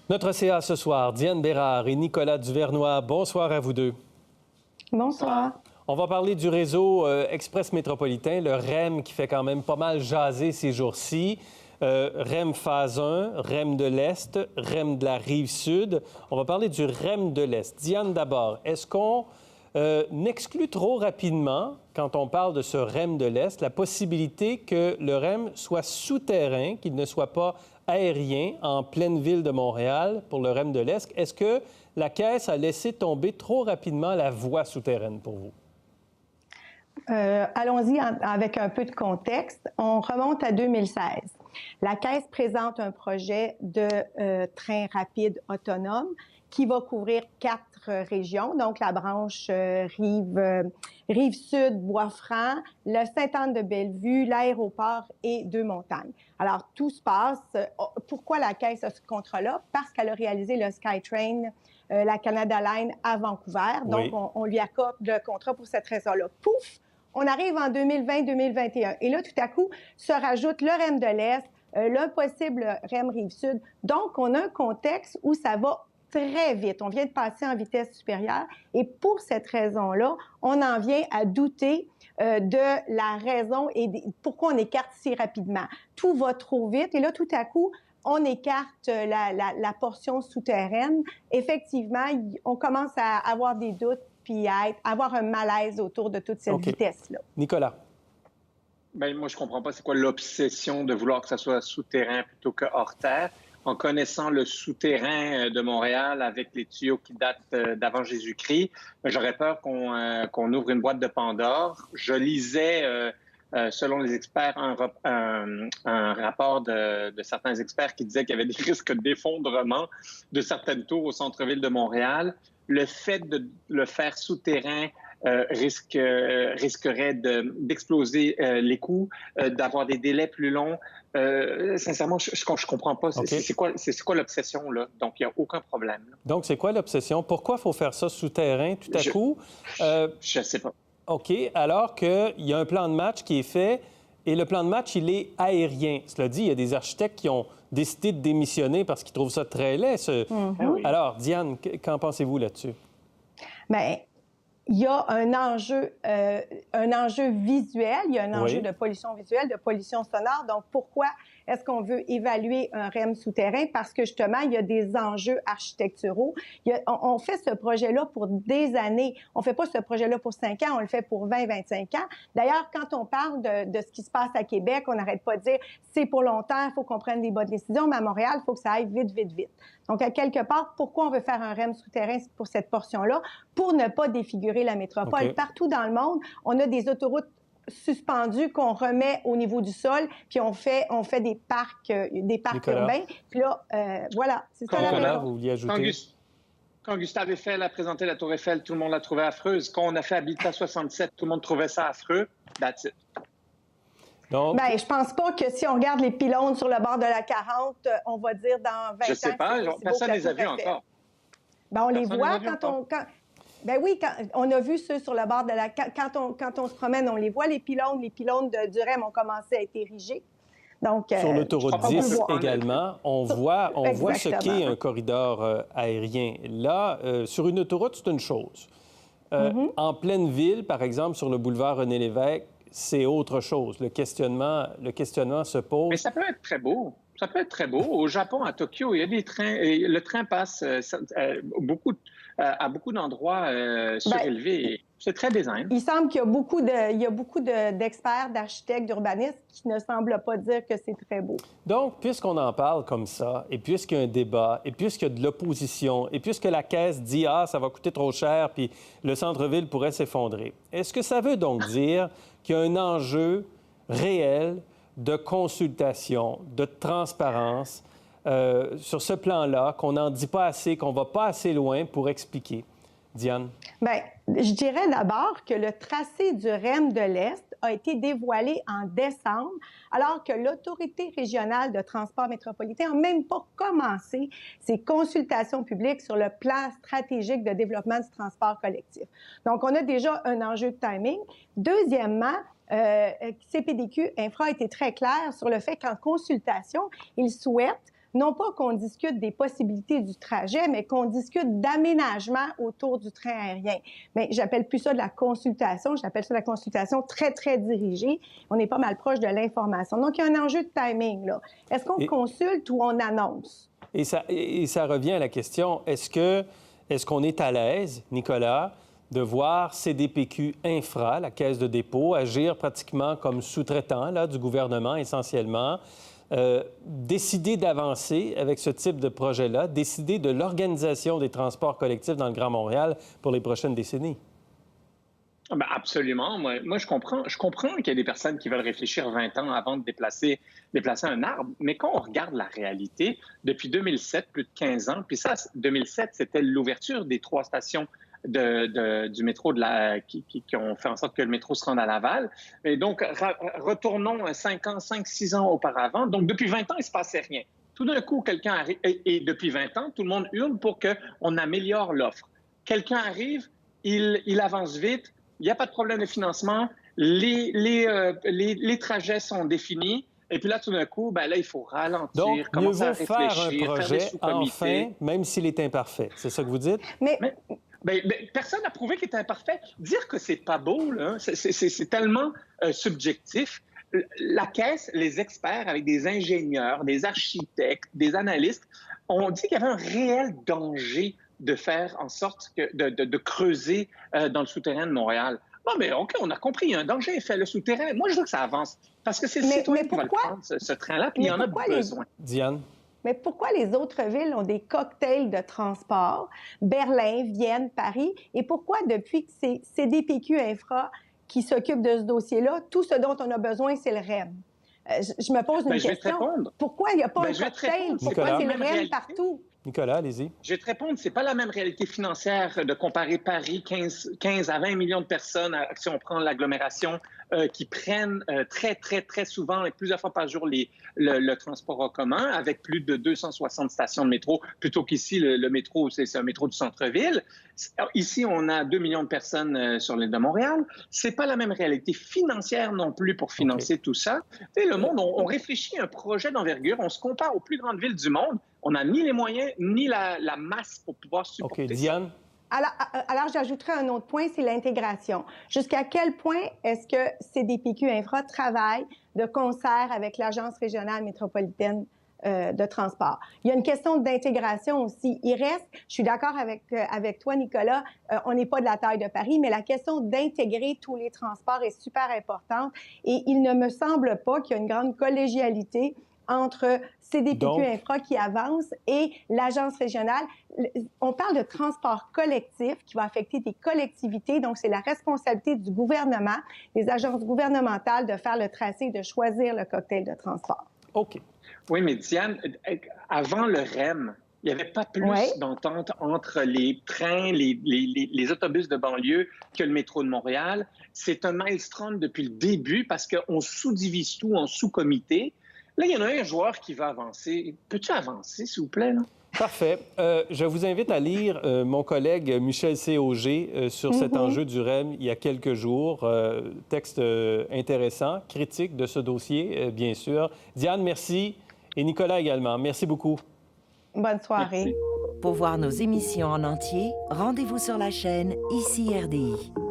Notre CA ce soir, Diane Bérard et Nicolas Duvernois. Bonsoir à vous deux. Bonsoir. On va parler du réseau Express métropolitain, le REM, qui fait quand même pas mal jaser ces jours-ci. REM phase 1, REM de l'Est, REM de la Rive-Sud. On va parler du REM de l'Est. Diane, d'abord, est-ce qu'on exclut trop rapidement, quand on parle de ce REM de l'Est, la possibilité que le REM soit souterrain, qu'il ne soit pas aérien en pleine ville de Montréal pour le REM de l'Est? Est-ce que la Caisse a laissé tomber trop rapidement la voie souterraine pour vous? Allons-y avec un peu de contexte. On remonte à 2016. La Caisse présente un projet de train rapide autonome qui va couvrir 4 régions, donc la branche Rive-Sud, Bois-Franc, le Sainte-Anne-de-Bellevue, l'aéroport et Deux-Montagnes. Alors, tout se passe. Pourquoi la Caisse a ce contrat-là? Parce qu'elle a réalisé le SkyTrain, la Canada Line à Vancouver. Donc, oui. on lui accorde le contrat pour cette raison-là. Pouf! On arrive en 2020-2021. Et là, tout à coup, se rajoute le REM de l'Est, le possible REM Rive-Sud. Donc, on a un contexte où ça va très vite. On vient de passer en vitesse supérieure. Et pour cette raison-là, on en vient à douter de la raison et pourquoi on écarte si rapidement. Tout va trop vite. Et là, tout à coup, on écarte la portion souterraine. Effectivement, on commence à avoir des doutes puis avoir un malaise autour de toute cette vitesse-là. Nicolas. Bien, moi, je comprends pas c'est quoi l'obsession de vouloir que ça soit souterrain plutôt que hors terre. En connaissant le souterrain de Montréal avec les tuyaux qui datent d'avant Jésus-Christ, j'aurais peur qu'on ouvre une boîte de Pandore. Je lisais, selon les experts, un rapport de certains experts qui disaient qu'il y avait des risques d'effondrement de certaines tours au centre-ville de Montréal. Le fait de le faire souterrain risquerait d'exploser les coûts, d'avoir des délais plus longs. Sincèrement, je ne comprends pas. C'est quoi l'obsession, là? Donc, il n'y a aucun problème. Là. Donc, c'est quoi l'obsession? Pourquoi il faut faire ça souterrain tout à coup? Je ne sais pas. OK, alors qu'il y a un plan de match qui est fait et le plan de match, il est aérien. Cela dit, il y a des architectes qui ont décidé de démissionner parce qu'ils trouvent ça très laid. Oui. Alors, Diane, qu'en pensez-vous là-dessus? Bien, il y a un enjeu visuel, il y a un enjeu de pollution visuelle, de pollution sonore. Donc, pourquoi est-ce qu'on veut évaluer un REM souterrain? Parce que, justement, il y a des enjeux architecturaux. On fait ce projet-là pour des années. On ne fait pas ce projet-là pour 5 ans, on le fait pour 20, 25 ans. D'ailleurs, quand on parle de ce qui se passe à Québec, on n'arrête pas de dire c'est pour longtemps, il faut qu'on prenne des bonnes décisions, mais à Montréal, il faut que ça aille vite, vite, vite. Donc, à quelque part, pourquoi on veut faire un REM souterrain pour cette portion-là? Pour ne pas défigurer la métropole. Partout dans le monde, on a des autoroutes suspendues qu'on remet au niveau du sol, puis on fait des parcs urbains. Puis là, voilà, c'est ça la raison. Vous vouliez ajouter? Quand Gustave Eiffel a présenté la Tour Eiffel, tout le monde l'a trouvée affreuse. Quand on a fait Habitat 67, tout le monde trouvait ça affreux. That's it. Donc... Bien, je pense pas que si on regarde les pylônes sur le bord de la 40, on va dire dans 20 ans... Je sais pas, personne ne les a vus encore. Bien, on les voit Ben oui, on a vu ceux sur le bord de la... Quand on se promène, on les voit, les pylônes. Les pylônes du REM ont commencé à être érigés. Donc, sur l'autoroute 10 également, on voit ce qu'est un corridor aérien. Là, sur une autoroute, c'est une chose. En pleine ville, par exemple, sur le boulevard René-Lévesque, c'est autre chose. Le questionnement se pose. Mais ça peut être très beau. Ça peut être très beau. Au Japon, à Tokyo, il y a des trains. Le train passe à beaucoup d'endroits surélevés. C'est très design. Il semble qu'il y a beaucoup d'experts, d'architectes, d'urbanistes qui ne semblent pas dire que c'est très beau. Donc, puisqu'on en parle comme ça, et puisqu'il y a un débat, et puisqu'il y a de l'opposition, et puisque la Caisse dit « Ah, ça va coûter trop cher, puis le centre-ville pourrait s'effondrer », est-ce que ça veut donc dire qu'il y a un enjeu réel de consultation, de transparence sur ce plan-là, qu'on n'en dit pas assez, qu'on ne va pas assez loin pour expliquer? Diane? Bien, je dirais d'abord que le tracé du REM de l'Est a été dévoilé en décembre, alors que l'Autorité régionale de transport métropolitain n'a même pas commencé ses consultations publiques sur le plan stratégique de développement du transport collectif. Donc, on a déjà un enjeu de timing. Deuxièmement, CPDQ Infra a été très clair sur le fait qu'en consultation, ils souhaitent non pas qu'on discute des possibilités du trajet, mais qu'on discute d'aménagement autour du train aérien. Mais j'appelle plus ça de la consultation, j'appelle ça de la consultation très, très dirigée. On est pas mal proche de l'information. Donc, il y a un enjeu de timing, là. Est-ce qu'on consulte ou on annonce? Et ça revient à la question, est-ce qu'on est à l'aise, Nicolas, de voir CDPQ Infra, la Caisse de dépôt, agir pratiquement comme sous-traitant là, du gouvernement essentiellement, décider d'avancer avec ce type de projet-là, décider de l'organisation des transports collectifs dans le Grand Montréal pour les prochaines décennies? Ben absolument. Moi, je comprends qu'il y a des personnes qui veulent réfléchir 20 ans avant de déplacer un arbre. Mais quand on regarde la réalité, depuis 2007, plus de 15 ans, puis ça, 2007, c'était l'ouverture des 3 stations du métro qui ont fait en sorte que le métro se rende à Laval. Et donc, retournons 5-6 ans auparavant. Donc, depuis 20 ans, il ne se passait rien. Tout d'un coup, quelqu'un arrive, et depuis 20 ans, tout le monde hurle pour qu'on améliore l'offre. Quelqu'un arrive, il avance vite, il n'y a pas de problème de financement, les trajets sont définis, et puis là, tout d'un coup, ben là, il faut ralentir, donc, commencer à réfléchir, faire un projet, enfin, même s'il est imparfait. C'est ça que vous dites? Mais personne n'a prouvé qu'il est imparfait. Dire que c'est pas beau, là, c'est tellement subjectif. La Caisse, les experts avec des ingénieurs, des architectes, des analystes, ont dit qu'il y avait un réel danger de faire en sorte de creuser dans le souterrain de Montréal. Non, mais OK, on a compris, il y a un danger, fait le souterrain. Moi, je veux que ça avance. Parce que c'est le citoyen qui va le prendre, ce train-là, puis il y en a besoin. Diane? Mais pourquoi les autres villes ont des cocktails de transport? Berlin, Vienne, Paris. Et pourquoi, depuis que c'est CDPQ Infra qui s'occupe de ce dossier-là, tout ce dont on a besoin, c'est le REM? Je me pose une question. Pourquoi il n'y a pas un cocktail? Pourquoi c'est le REM partout? Nicolas, allez-y. Je vais te répondre, c'est pas la même réalité financière de comparer Paris, 15 à 20 millions de personnes, si on prend l'agglomération, qui prennent très, très, très souvent et plusieurs fois par jour le transport en commun, avec plus de 260 stations de métro, plutôt qu'ici, le métro, c'est un métro du centre-ville. Ici, on a 2 millions de personnes sur l'île de Montréal. C'est pas la même réalité financière non plus pour financer tout ça. Tu sais, le monde, on réfléchit à un projet d'envergure, on se compare aux plus grandes villes du monde. On n'a ni les moyens, ni la masse pour pouvoir supporter OK, Diane? Alors, j'ajouterais un autre point, c'est l'intégration. Jusqu'à quel point est-ce que CDPQ Infra travaille de concert avec l'Agence régionale métropolitaine de transport? Il y a une question d'intégration aussi. Il reste, je suis d'accord avec toi, Nicolas, on n'est pas de la taille de Paris, mais la question d'intégrer tous les transports est super importante et il ne me semble pas qu'il y a une grande collégialité entre CDPQ Infra qui avance et l'Agence régionale. On parle de transport collectif qui va affecter des collectivités, donc c'est la responsabilité du gouvernement, des agences gouvernementales de faire le tracé, de choisir le cocktail de transport. OK. Oui, mais Diane, avant le REM, il n'y avait pas plus d'entente entre les trains, les autobus de banlieue que le métro de Montréal. C'est un maelstrom depuis le début parce qu'on sous-divise tout en sous-comités. Là, il y en a un joueur qui va avancer. Peux-tu avancer, s'il vous plaît, là? Parfait. Je vous invite à lire mon collègue Michel C. Auger sur cet enjeu du REM il y a quelques jours. Texte intéressant, critique de ce dossier, bien sûr. Diane, merci. Et Nicolas également. Merci beaucoup. Bonne soirée. Merci. Pour voir nos émissions en entier, rendez-vous sur la chaîne ICI RDI.